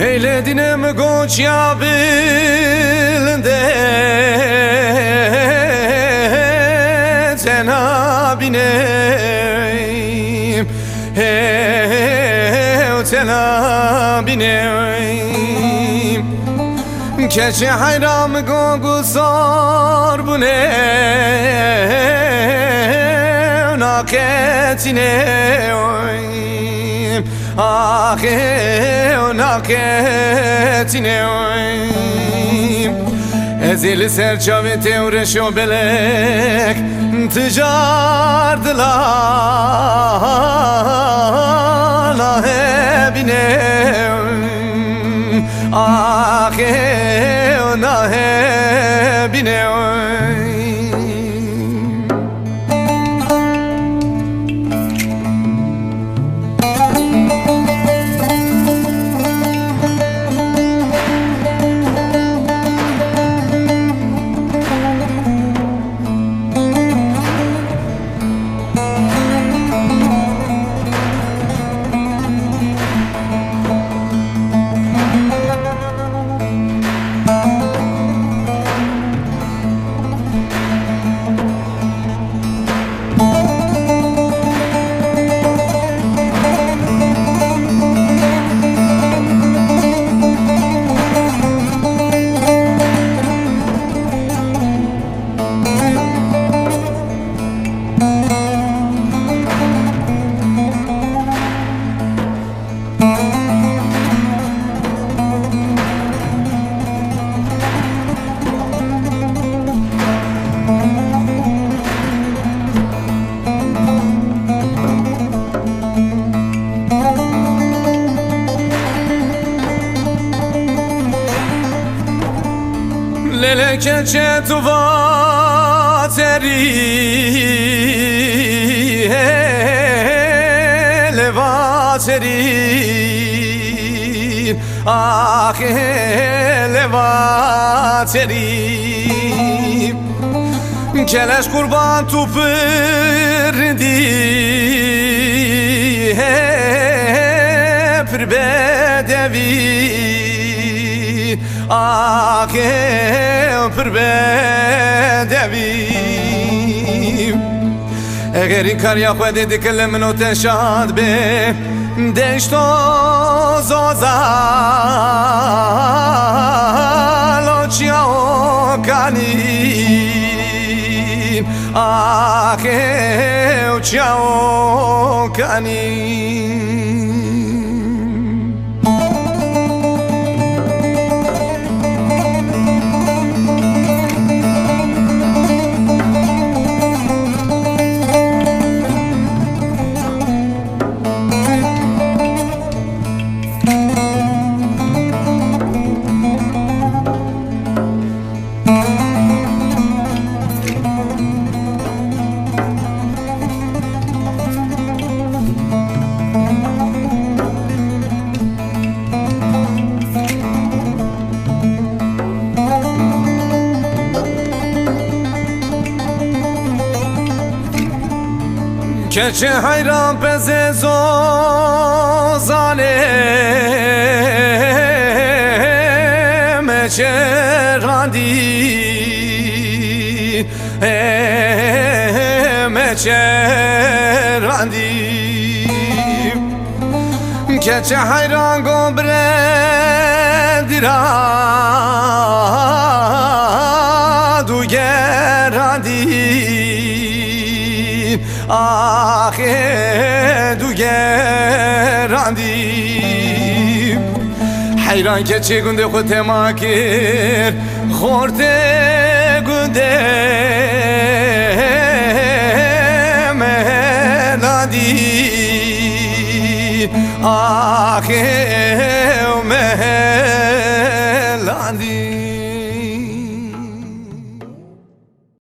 Eyledinem koca bilinde Cenab-inem Cenab-inem Keçe hayram gogusar bu ne Naketine naketine ezeli serçave tevreşo belek tıcardılar nahebine nahebine Lele keçe tuva teri leva teri leva teri Keleş kurban tu pirdi pir bedevi pir bedevi Eğer inkar yakve dedi kellemin o teşad be Deşto zozal Oçya o kanin Oçya o kanin Keçe hayran peze zozane meçerandi meçerandi Keçe hayran gobre dira du gerandi du gerandi Hayran keçe günde khote makir khorte günde meladi meladi